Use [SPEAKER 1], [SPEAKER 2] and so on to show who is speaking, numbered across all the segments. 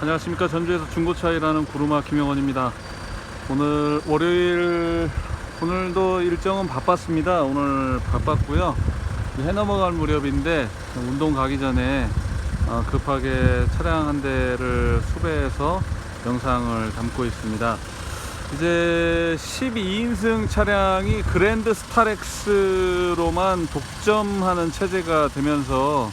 [SPEAKER 1] 안녕하십니까. 전주에서 중고차 일하는 구루마 김영원입니다. 오늘 월요일, 오늘도 일정은 바빴습니다. 오늘 바빴고요. 해 넘어갈 무렵인데 운동 가기 전에 급하게 차량 한 대를 수배해서 영상을 담고 있습니다. 이제 12인승 차량이 그랜드 스타렉스로만 독점하는 체제가 되면서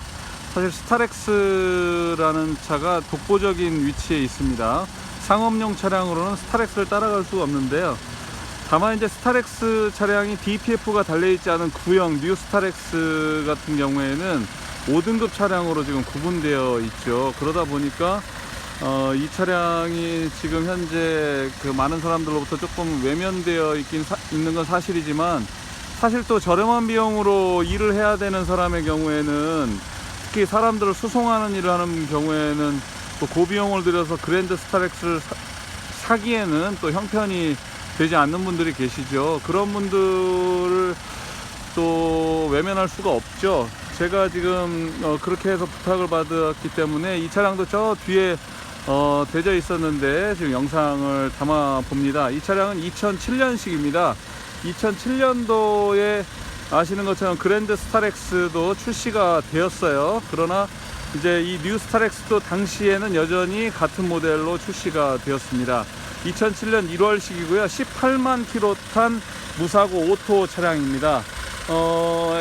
[SPEAKER 1] 사실 스타렉스라는 차가 독보적인 위치에 있습니다. 상업용 차량으로는 스타렉스를 따라갈 수가 없는데요. 다만 이제 스타렉스 차량이 DPF가 달려있지 않은 구형 뉴 스타렉스 같은 경우에는 5등급 차량으로 지금 구분되어 있죠. 그러다 보니까 이 차량이 지금 현재 그 많은 사람들로부터 조금 외면되어 있는 건 사실이지만, 사실 또 저렴한 비용으로 일을 해야 되는 사람의 경우에는, 특히 사람들을 수송하는 일을 하는 경우에는 또 고비용을 들여서 그랜드 스타렉스를 사기에는 또 형편이 되지 않는 분들이 계시죠. 그런 분들을 또 외면할 수가 없죠. 제가 지금 그렇게 해서 부탁을 받았기 때문에 이 차량도 저 뒤에 대져 있었는데 지금 영상을 담아 봅니다. 이 차량은 2007년식입니다. 2007년도에 아시는 것처럼 그랜드 스타렉스도 출시가 되었어요. 그러나 이제 이 뉴 스타렉스도 당시에는 여전히 같은 모델로 출시가 되었습니다. 2007년 1월식이고요. 18만 킬로 탄 무사고 오토 차량입니다.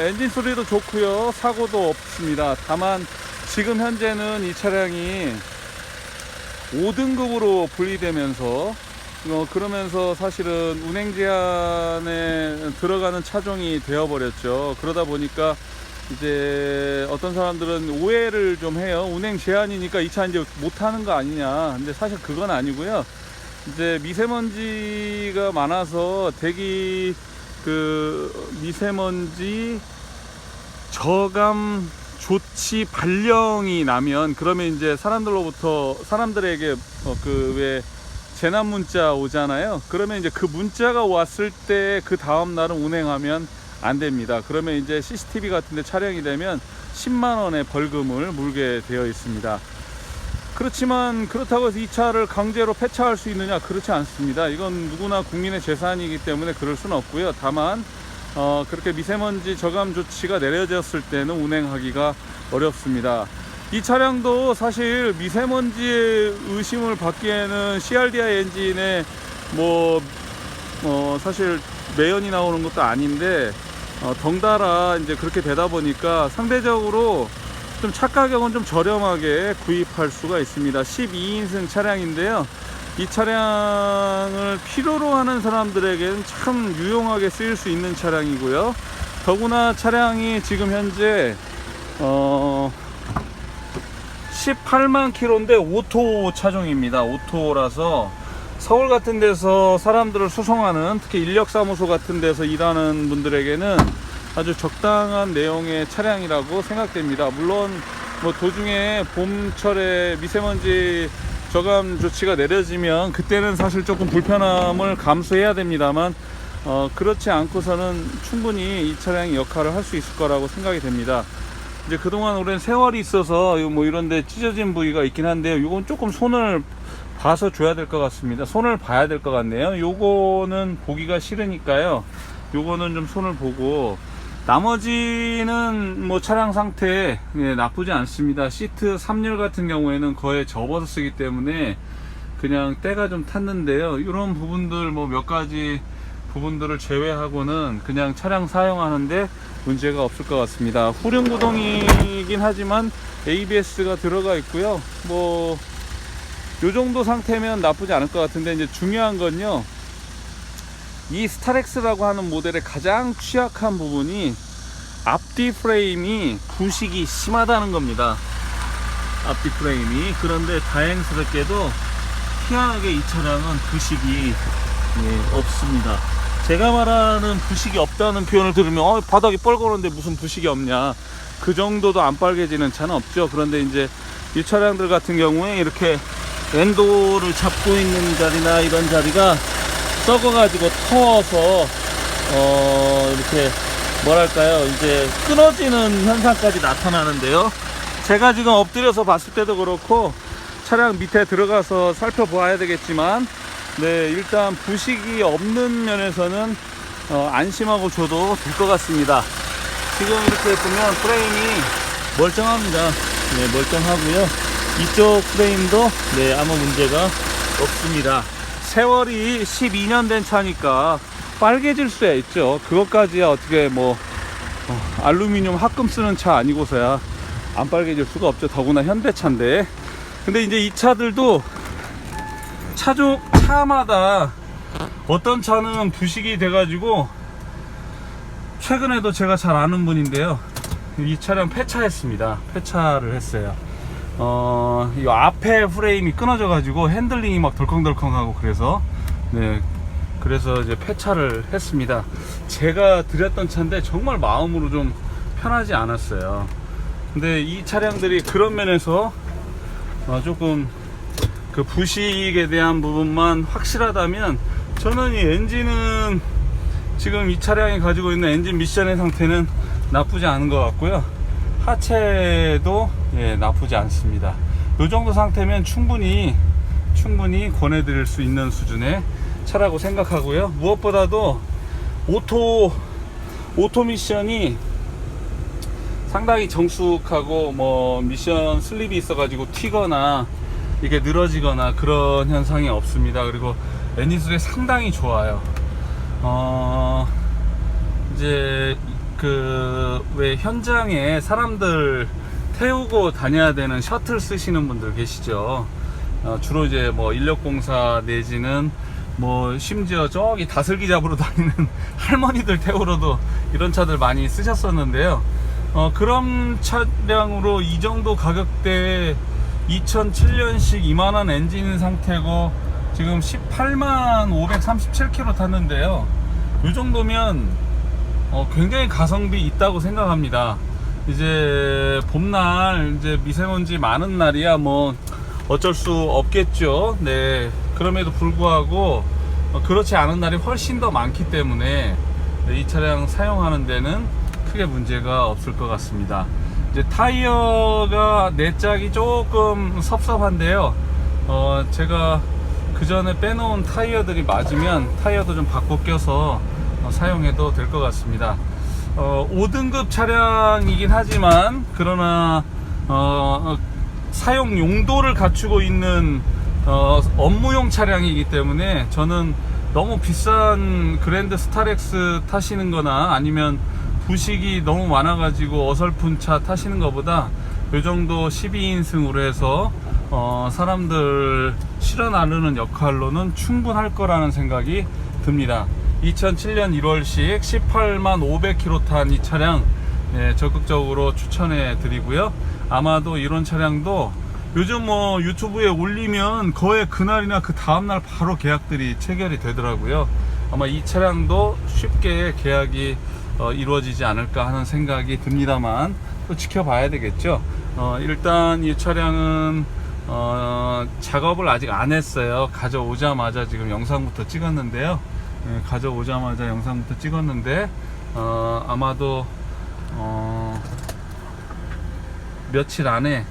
[SPEAKER 1] 엔진 소리도 좋고요. 사고도 없습니다. 다만 지금 현재는 이 차량이 5등급으로 분리되면서 그러면서 사실은 운행 제한에 들어가는 차종이 되어버렸죠. 그러다 보니까 이제 어떤 사람들은 오해를 좀 해요. 운행 제한이니까 이 차 이제 못하는 거 아니냐. 근데 사실 그건 아니고요. 이제 미세먼지가 많아서 미세먼지 저감 조치 발령이 나면, 그러면 이제 사람들에게 왜 재난 문자 오잖아요. 그러면 이제 그 문자가 왔을 때 그 다음 날은 운행하면 안 됩니다. 그러면 이제 CCTV 같은 데 촬영이 되면 10만 원의 벌금을 물게 되어 있습니다. 그렇지만 그렇다고 해서 이 차를 강제로 폐차할 수 있느냐? 그렇지 않습니다. 이건 누구나 국민의 재산이기 때문에 그럴 수는 없고요. 다만 그렇게 미세먼지 저감 조치가 내려졌을 때는 운행하기가 어렵습니다. 이 차량도 사실 미세먼지의 의심을 받기에는 CRDI 엔진에 사실 매연이 나오는 것도 아닌데 덩달아 이제 그렇게 되다 보니까 상대적으로 좀 차 가격은 좀 저렴하게 구입할 수가 있습니다. 12인승 차량인데요. 이 차량을 필요로 하는 사람들에게는 참 유용하게 쓰일 수 있는 차량이고요. 더구나 차량이 지금 현재 18만 킬로인데 오토 차종입니다. 오토라서 서울 같은 데서 사람들을 수송하는, 특히 인력사무소 같은 데서 일하는 분들에게는 아주 적당한 내용의 차량이라고 생각됩니다. 물론 도중에 봄철에 미세먼지 저감 조치가 내려지면 그때는 사실 조금 불편함을 감수해야 됩니다만, 그렇지 않고서는 충분히 이 차량이 역할을 할 수 있을 거라고 생각이 됩니다. 이제 그동안 오랜 세월이 있어서 이런데 찢어진 부위가 있긴 한데요. 이건 조금 손을 봐서 줘야 될 것 같습니다. 손을 봐야 될 것 같네요. 요거는 보기가 싫으니까요. 요거는 좀 손을 보고, 나머지는 차량 상태 나쁘지 않습니다. 시트 3열 같은 경우에는 거의 접어서 쓰기 때문에 그냥 때가 좀 탔는데요. 이런 부분들 몇 가지 부분들을 제외하고는 그냥 차량 사용하는데 문제가 없을 것 같습니다. 후륜 구동이긴 하지만 ABS가 들어가 있고요. 요 정도 상태면 나쁘지 않을 것 같은데, 이제 중요한 건요, 이 스타렉스라고 하는 모델의 가장 취약한 부분이 앞뒤 프레임이 부식이 심하다는 겁니다. 앞뒤 프레임이. 그런데 다행스럽게도 희한하게 이 차량은 부식이 없습니다. 제가 말하는 부식이 없다는 표현을 들으면 바닥이 뻘겋는데 무슨 부식이 없냐, 그 정도도 안 빨개지는 차는 없죠. 그런데 이제 이 차량들 같은 경우에 이렇게 엔도를 잡고 있는 자리나 이런 자리가 썩어가지고 터워서 이렇게 이제 끊어지는 현상까지 나타나는데요. 제가 지금 엎드려서 봤을 때도 그렇고 차량 밑에 들어가서 살펴보아야 되겠지만, 네, 일단 부식이 없는 면에서는 안심하고 줘도 될 것 같습니다. 지금 이렇게 보면 프레임이 멀쩡합니다. 네, 멀쩡하고요. 이쪽 프레임도 네, 아무 문제가 없습니다. 세월이 12년 된 차니까 빨개질 수야 있죠. 그것까지야 어떻게 뭐 알루미늄 합금 쓰는 차 아니고서야 안 빨개질 수가 없죠. 더구나 현대차인데. 근데 이제 이 차들도 차마다 어떤 차는 부식이 돼가지고, 최근에도 제가 잘 아는 분인데요, 이 차량 폐차했습니다. 폐차를 했어요. 이 앞에 프레임이 끊어져 가지고 핸들링이 막 덜컹덜컹하고, 그래서 네, 그래서 이제 폐차를 했습니다. 제가 드렸던 차인데 정말 마음으로 좀 편하지 않았어요. 근데 이 차량들이 그런 면에서 조금 그 부식에 대한 부분만 확실하다면, 저는 이 엔진은 지금 이 차량이 가지고 있는 엔진 미션의 상태는 나쁘지 않은 것 같고요. 하체도 예, 나쁘지 않습니다. 이 정도 상태면 충분히 권해드릴 수 있는 수준의 차라고 생각하고요. 무엇보다도 오토 미션이 상당히 정숙하고, 뭐 미션 슬립이 있어가지고 튀거나 이게 늘어지거나 그런 현상이 없습니다. 그리고 엔진 소리 상당히 좋아요. 이제 왜 현장에 사람들 태우고 다녀야 되는 셔틀 쓰시는 분들 계시죠. 주로 이제 뭐 인력공사 내지는 뭐 심지어 저기 다슬기 잡으러 다니는 할머니들 태우러도 이런 차들 많이 쓰셨었는데요. 그런 차량으로 이 정도 가격대에 2007년식 이만한 엔진 상태고 지금 18만 537km 탔는데요. 이 정도면 굉장히 가성비 있다고 생각합니다. 이제 봄날 이제 미세먼지 많은 날이야 뭐 어쩔 수 없겠죠. 네, 그럼에도 불구하고 그렇지 않은 날이 훨씬 더 많기 때문에 이 차량 사용하는 데는 크게 문제가 없을 것 같습니다. 이제 타이어가 내 짝이 조금 섭섭한데요. 제가 그 전에 빼놓은 타이어들이 맞으면 타이어도 좀 바꿔 껴서 사용해도 될 것 같습니다. 5등급 차량이긴 하지만, 그러나 사용 용도를 갖추고 있는 업무용 차량이기 때문에, 저는 너무 비싼 그랜드 스타렉스 타시는 거나 아니면 부식이 너무 많아 가지고 어설픈 차 타시는 것보다 이 정도 12인승으로 해서 사람들 실어 나르는 역할로는 충분할 거라는 생각이 듭니다. 2007년 1월식 18만 500km 탄 이 차량, 네, 적극적으로 추천해 드리고요. 아마도 이런 차량도 요즘 뭐 유튜브에 올리면 거의 그날이나 그 다음날 바로 계약들이 체결이 되더라고요. 아마 이 차량도 쉽게 계약이 이루어지지 않을까 하는 생각이 듭니다만, 또 지켜봐야 되겠죠. 일단 이 차량은 작업을 아직 안 했어요. 가져오자마자 지금 영상부터 찍었는데요. 가져오자마자 영상부터 찍었는데 아마도 며칠 안에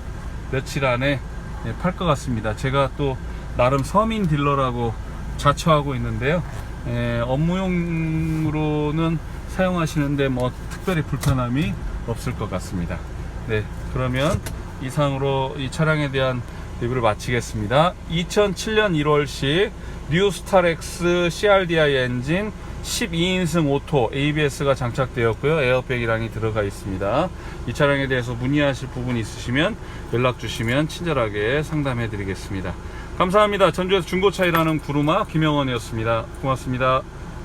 [SPEAKER 1] 팔 것 같습니다. 제가 또 나름 서민 딜러라고 자처하고 있는데요. 업무용으로는 사용하시는데 뭐 특별히 불편함이 없을 것 같습니다. 네, 그러면 이상으로 이 차량에 대한 리뷰를 마치겠습니다. 2007년 1월식 뉴 스타렉스 CRDI 엔진 12인승 오토, ABS가 장착되었고요. 에어백이랑이 들어가 있습니다. 이 차량에 대해서 문의하실 부분이 있으시면 연락 주시면 친절하게 상담해 드리겠습니다. 감사합니다. 전주에서 중고차 일하는 구루마 김영원이었습니다. 고맙습니다.